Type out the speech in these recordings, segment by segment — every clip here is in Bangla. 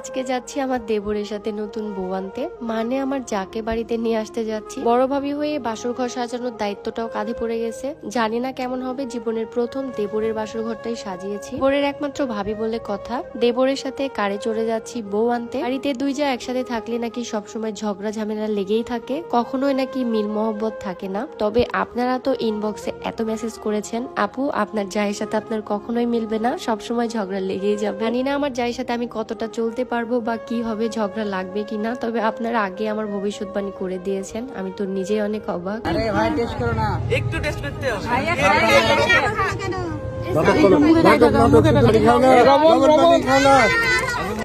আজকে যাচ্ছি আমার দেবরের সাথে নতুন বউ আনতে, মানে আমার যাকে বাড়িতে নিয়ে আসতে যাচ্ছি। বড় ভাবি হয়ে বাসর ঘর সাজানোর দায়িত্বটাও কাঁধে পড়ে গেছে। জানি না কেমন হবে, জীবনের প্রথম দেবরের বাসর ঘরটাই সাজিয়েছি। দেবরের একমাত্র ভাবি বলে কথা। দেবরের সাথে কারে চড়ে যাচ্ছি বউ আনতে। বাড়িতে দুই যা একসাথে থাকলে নাকি সবসময় ঝগড়া ঝামেলা লেগেই থাকে, কখনোই নাকি মিল মহব্বত থাকে না। তবে আপনারা তো ইনবক্সে এত মেসেজ করেছেন, আপু আপনার জায়ের সাথে আপনার কখনোই মিলবে না, সবসময় ঝগড়া লেগেই যাবে। জানি না আমার জায়ের সাথে আমি কতটা চলতে পারবো বা কি হবে, ঝগড়া লাগবে কিনা। তবে আপনারা আগে আমার ভবিষ্যৎবাণী করে দিয়েছেন, আমি তো নিজেই অনেক অবাক। আরে ভাই টেস্ট করো না, একটু টেস্ট করতে হবে।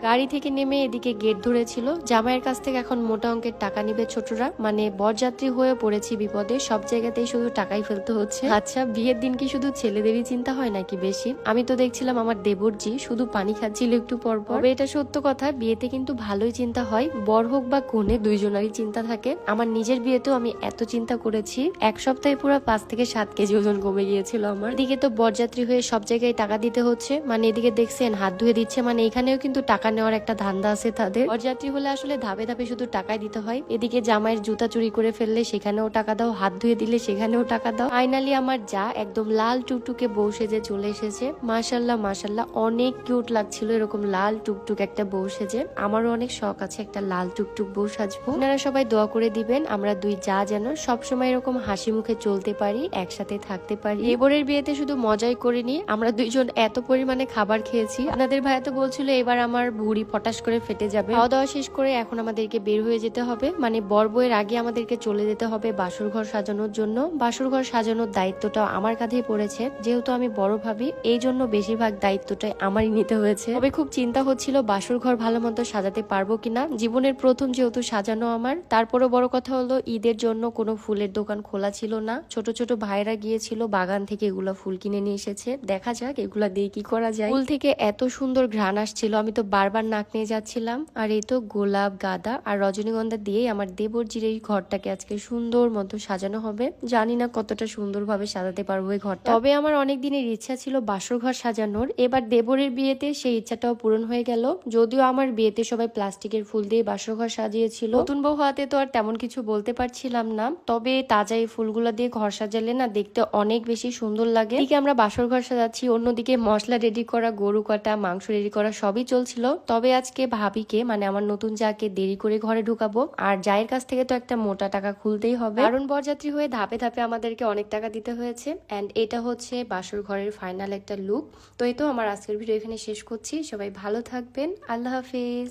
গাড়ি থেকে নেমে এদিকে গেট ধরেছিল। জামাইয়ের কাছ থেকে এখন মোটা অঙ্কের টাকা নিবে ছোটরা, মানে বরযাত্রী হয়ে পড়েছি বিপদে। সব জায়গাতেই শুধু টাকাই ফেলতে হচ্ছে। আচ্ছা, বিয়ের দিন কি শুধু ছেলেদেরই চিন্তা হয় নাকি বেশি? আমি তো দেখছিলাম আমার দেবরজি শুধু পানি খাচ্ছিল একটু পর পর। তবে এটা সত্য কথা, বিয়েতে কিন্তু ভালোই চিন্তা হয়। বর হোক বা কনে, দুইজনারই চিন্তা থাকে। আমার নিজের বিয়েতেও আমি এত চিন্তা করেছি, এক সপ্তাহে পুরো 5 থেকে 7 কেজি ওজন কমে গিয়েছিল আমার। এদিকে তো বরযাত্রী হয়ে সব জায়গায় টাকা দিতে হচ্ছে, মানে এদিকে দেখছেন হাত ধুয়ে দিচ্ছে, মানে এখানেও কিন্তু টাকা নেওয়ার একটা ধান্দা আছে তাদের। বরযাত্রী হলে আসলে ধাপে ধাপে শুধু টাকাই দিতে হয়। এদিকে জামাইয়ের জুতা চুরি করে ফেললে সেখানেও টাকা দাও, হাত ধুয়ে দিলে সেখানেও টাকা দাও। ফাইনালি আমার যা একদম লাল টুকটুকে বউ সেজে চলে এসেছে। মাশাল্লাহ মাশাল্লাহ, অনেক কিউট লাগছিল এরকম লাল টুকটুক একটা বউ সেজে। আমারও অনেক শখ আছে একটা লাল টুকটুক বউ সাজবো। আপনারা সবাই দোয়া করে দিবেন আমরা দুই যা যেন সবসময় এরকম হাসি মুখে চলতে পারি, একসাথে থাকতে পারি। এবারের বিয়েতে শুধু মজাই করিনি, আমরা দুইজন এত পরিমাণে খাবার খেয়েছি। আপনাদের ভাইয়া তো বলছিল এবার আমার ভুঁড়ি ফটাস করে ফেটে যাবে। খাওয়া দাওয়া শেষ করে এখন আমাদেরকে বের হয়ে যেতে হবে, মানে বর বউয়ের আগে আমাদেরকে চলে যেতে হবে বাসর ঘর সাজানোর জন্য। বাসর ঘর সাজানোর দায়িত্বটা আমার কাঁধেই পড়েছে, যেহেতু আমি বড় ভাবি, এই জন্য বেশিরভাগ দায়িত্বটাই আমারই নিতে হয়েছে। তবে খুব চিন্তা হচ্ছিল বাসর ঘর ভালো মতো সাজাতে পারবো কিনা। জীবনের প্রথম যেহেতু সাজানো আমার। তারপরও বড় কথা হলো ঈদের জন্য কোনো ফুলের দোকান খোলা ছিল না। ছোট ছোট ভাইরা গিয়েছিল বাগান থেকে এগুলা ফুল কিনে নিয়ে এসেছে। দেখা যাক এগুলা দিয়ে কি করা যায়। ফুল থেকে এত সুন্দর ঘ্রাণ আসছিল, আমি তো বারবার নাক নিয়ে যাচ্ছিলাম। আর এই তো গোলাপ, গাঁদা আর রজনীগন্ধা দিয়েই আমার দেবরজির এই ঘরটাকে আজকে সুন্দর মতো সাজানো হবে। জানি না কতটা সুন্দরভাবে সাজাতে পারবো এই ঘরটা, তবে আমার অনেক দিনের ইচ্ছা ছিল বাসর ঘর সাজানোর। এবার দেবরের বিয়েতে সেই ইচ্ছাটাও পূরণ হয়ে গেল। যদিও আমার বিয়েতে সবাই প্লাস্টিকের ফুল দিয়ে বাসর ঘর সাজিয়েছিল, নতুন বউ হাতে তো আর তেমন কিছু বলতে পারছিলাম না। তবে তাজা এই ফুলগুলো দিয়ে ঘর সাজালে না দেখতে অনেক বেশি সুন্দর লাগে। এদিকে আমরা বাসর ঘর সাজাচ্ছি, অন্যদিকে মশলা রেডি করা, গরু কাটা, মাংস রেডি করা সবই চলছিল। তবে আজকে ভাবিকে, মানে আমার নতুন যাকে দেরি করে ঘরে ঢুকাবো, আর জায়ের কাছ থেকে তো একটা মোটা টাকা খুলতেই হবে, কারণ বরযাত্রী হয়ে ধাপে ধাপে আমাদেরকে অনেক টাকা দিতে হয়েছে। এন্ড এটা হচ্ছে বাসর ঘরের ফাইনাল একটা লুক। তো এই তো আমার আজকের ভিডিও এখানে শেষ করছি। সবাই ভালো থাকবেন, আল্লাহ হাফিজ।